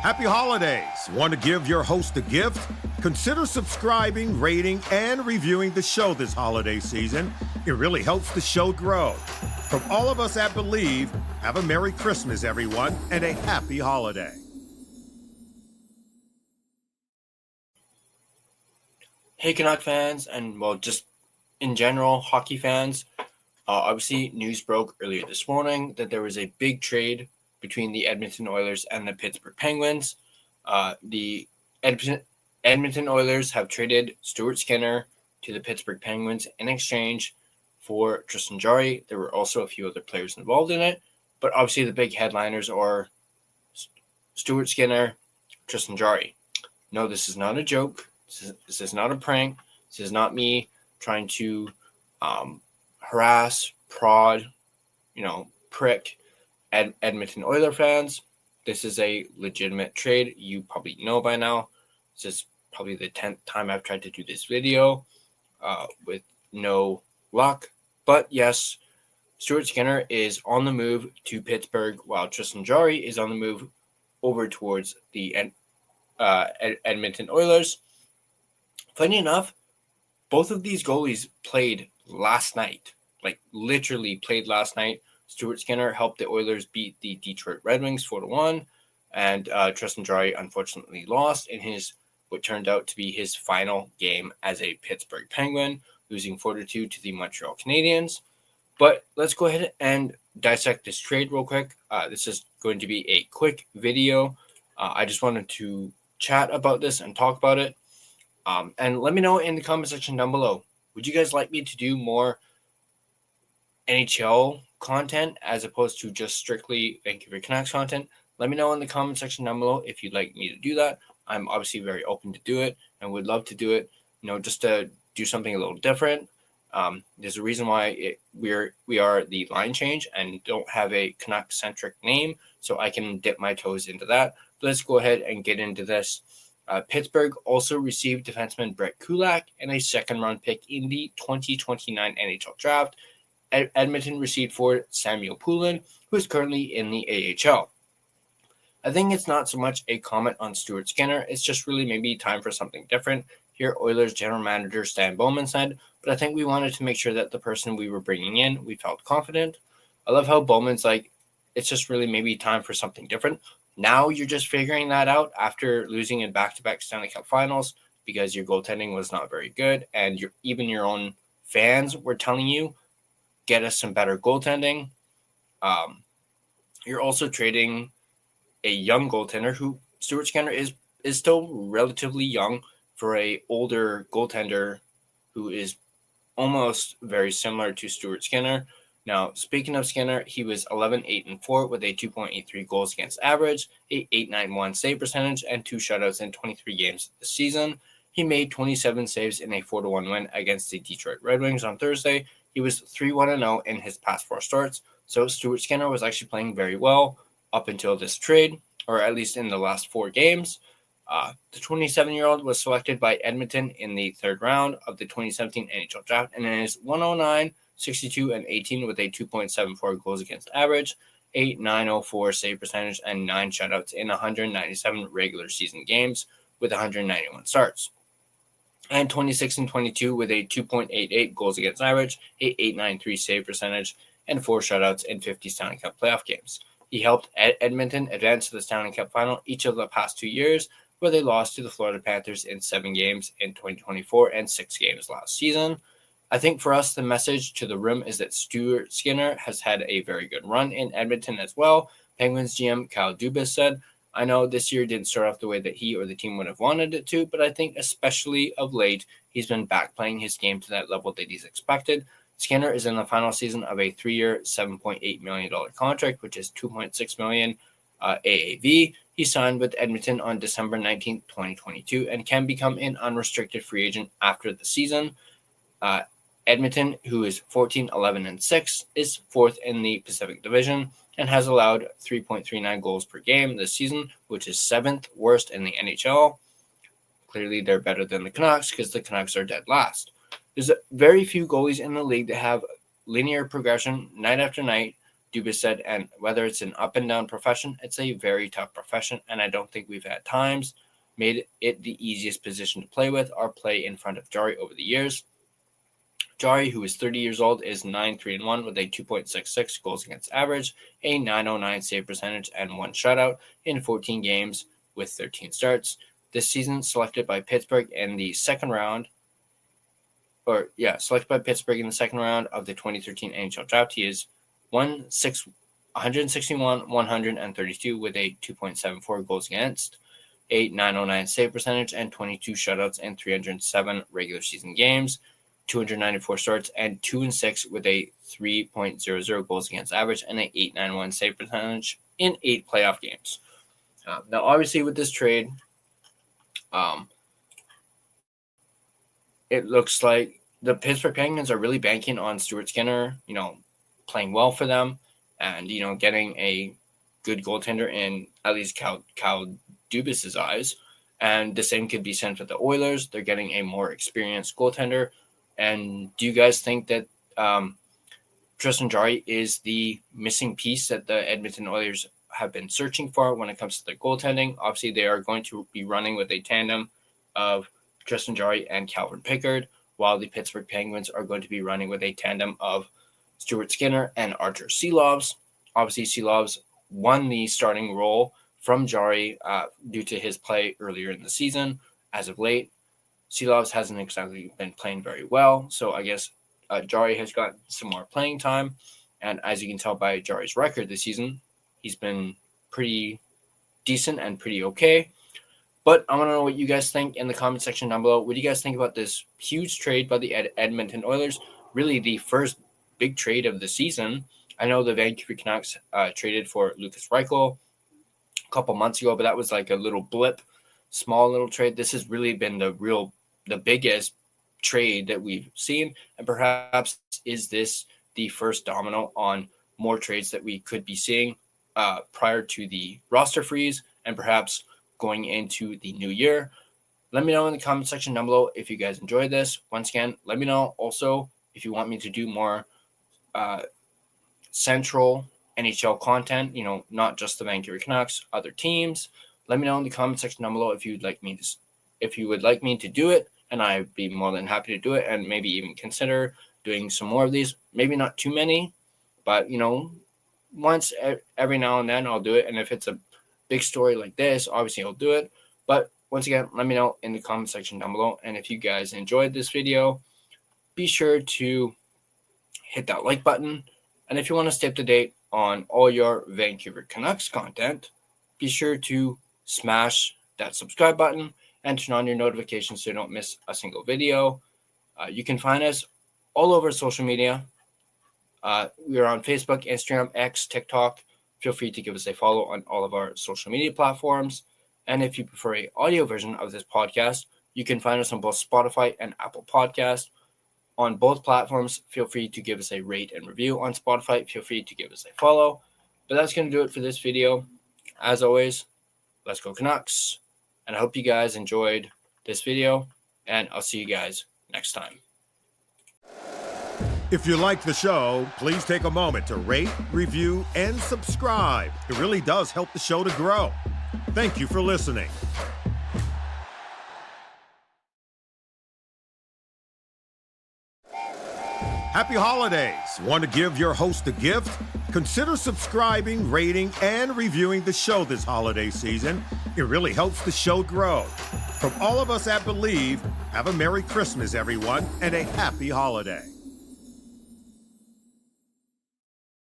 Happy holidays. Want to give your host a gift? Consider subscribing, rating, and reviewing the show this holiday season. It really helps the show grow. From all of us at Believe, have a Merry Christmas, everyone, and a Happy Holiday. Hey, Canuck fans, and well, just in general, hockey fans. Obviously, news broke earlier this morning that there was a big trade between the Edmonton Oilers and the Pittsburgh Penguins. The Edmonton Oilers have traded Stuart Skinner to the Pittsburgh Penguins in exchange for Tristan Jarry. There were also a few other players involved in it, but obviously the big headliners are Stuart Skinner, Tristan Jarry. No, this is not a joke. This is not a prank. This is not me trying to harass, prod, prick Edmonton Oilers fans. This is a legitimate trade. You probably know by now. This is probably the 10th time I've tried to do this video with no luck. But yes, Stuart Skinner is on the move to Pittsburgh, while Tristan Jarry is on the move over towards the Edmonton Oilers. Funny enough, both of these goalies played last night, like literally played last night. Stuart Skinner helped the Oilers beat the Detroit Red Wings 4-1, and Tristan Jarry unfortunately lost in what turned out to be his final game as a Pittsburgh Penguin, losing 4-2 to the Montreal Canadiens. But let's go ahead and dissect this trade real quick. This is going to be a quick video. I just wanted to chat about this and talk about it. And let me know in the comment section down below. Would you guys like me to do more NHL content as opposed to just strictly Vancouver Canucks content? Let me know in the comment section down below if you'd like me to do that. I'm obviously very open to do it and would love to do it, just to do something a little different. There's a reason why we are the line change and don't have a Canuck-centric name, so I can dip my toes into that. But let's go ahead and get into this. Pittsburgh also received defenseman Brett Kulak and a second-round pick in the 2029 NHL draft. Edmonton received forward Samuel Poulin, who is currently in the AHL. I think it's not so much a comment on Stuart Skinner. It's just really maybe time for something different. Here, Oilers general manager Stan Bowman said, but I think we wanted to make sure that the person we were bringing in, we felt confident. I love how Bowman's like, it's just really maybe time for something different. Now you're just figuring that out after losing in back-to-back Stanley Cup finals because your goaltending was not very good, and even your own fans were telling you, get us some better goaltending. You're also trading a young goaltender who Stuart Skinner is still relatively young for a older goaltender who is almost very similar to Stuart Skinner. Now, speaking of Skinner, he was 11-8-4 with a 2.83 goals against average, a .891 save percentage, and 2 shutouts in 23 games this season. He made 27 saves in a 4-1 win against the Detroit Red Wings on Thursday. He was 3-1-0 in his past 4 starts, so Stuart Skinner was actually playing very well up until this trade, or at least in the last 4 games. The 27-year-old was selected by Edmonton in the 3rd round of the 2017 NHL draft, and is 109, 62, and 18 with a 2.74 goals against average, a .904 save percentage, and 9 shutouts in 197 regular season games with 191 starts. And 26 and 22 with a 2.88 goals against average, a .893 save percentage, and 4 shutouts in 50 Stanley Cup playoff games. He helped Edmonton advance to the Stanley Cup final each of the past 2 years, where they lost to the Florida Panthers in 7 games in 2024 and 6 games last season. I think for us, the message to the room is that Stuart Skinner has had a very good run in Edmonton as well. Penguins GM Kyle Dubas said, I know this year didn't start off the way that he or the team would have wanted it to, but I think especially of late, he's been back playing his game to that level that he's expected. Skinner is in the final season of a 3-year, $7.8 million contract, which is $2.6 million AAV. He signed with Edmonton on December 19, 2022, and can become an unrestricted free agent after the season. Edmonton, who is 14-11-6, is 4th in the Pacific Division and has allowed 3.39 goals per game this season, which is 7th worst in the NHL. Clearly, they're better than the Canucks because the Canucks are dead last. There's very few goalies in the league that have linear progression night after night Dubas said, and whether it's an up and down profession, it's a very tough profession, and I don't think we've at times made it the easiest position to play with or play in front of Jarry over the years. Jarry, who is 30 years old, is 9-3-1 with a 2.66 goals against average, a 909 save percentage, and 1 shutout in 14 games with 13 starts. This season, selected by Pittsburgh in the second round of the 2013 NHL draft. He is 161, 132 with a 2.74 goals against, a 909 save percentage, and 22 shutouts in 307 regular season games, 294 starts, and 2-6 with a 3.00 goals against average and a 891 save percentage in 8 playoff games. Now, obviously, with this trade, it looks like the Pittsburgh Penguins are really banking on Stuart Skinner, playing well for them and, getting a good goaltender in at least Cal Dubas's eyes. And the same could be said for the Oilers. They're getting a more experienced goaltender. And do you guys think that Tristan Jarry is the missing piece that the Edmonton Oilers have been searching for when it comes to their goaltending? Obviously, they are going to be running with a tandem of Tristan Jarry and Calvin Pickard, while the Pittsburgh Penguins are going to be running with a tandem of Stuart Skinner and Artur Silovs. Obviously, Silovs won the starting role from Jarry due to his play earlier in the season. As of late, Silovs hasn't exactly been playing very well, so I guess Jarry has got some more playing time. And as you can tell by Jarry's record this season, he's been pretty decent and pretty okay. But I want to know what you guys think in the comment section down below. What do you guys think about this huge trade by the Edmonton Oilers? Really the first big trade of the season. I know the Vancouver Canucks traded for Lukas Reichel a couple months ago, but that was like a little blip, small little trade. This has really been the biggest trade that we've seen. And perhaps is this the first domino on more trades that we could be seeing prior to the roster freeze and perhaps going into the new year? Let me know in the comment section down below if you guys enjoyed this. Once again, let me know also if you want me to do more central NHL content, not just the Vancouver Canucks, other teams. Let me know in the comment section down below if you would like me to do it, and I'd be more than happy to do it, and maybe even consider doing some more of these. Maybe not too many, but once every now and then I'll do it. And if it's a big story like this, obviously I'll do it. But once again, let me know in the comment section down below. And if you guys enjoyed this video, be sure to hit that like button. And if you want to stay up to date on all your Vancouver Canucks content, be sure to smash that subscribe button and turn on your notifications so you don't miss a single video. You can find us all over social media. We are on Facebook, Instagram, X, TikTok. Feel free to give us a follow on all of our social media platforms. And if you prefer an audio version of this podcast, you can find us on both Spotify and Apple Podcasts. On both platforms, feel free to give us a rate and review. On Spotify, feel free to give us a follow. But that's going to do it for this video. As always, let's go Canucks. And I hope you guys enjoyed this video. And I'll see you guys next time. If you like the show, please take a moment to rate, review, and subscribe. It really does help the show to grow. Thank you for listening. Happy holidays! Want to give your host a gift? Consider subscribing, rating, and reviewing the show this holiday season. It really helps the show grow. From all of us at Believe, have a Merry Christmas, everyone, and a Happy Holiday.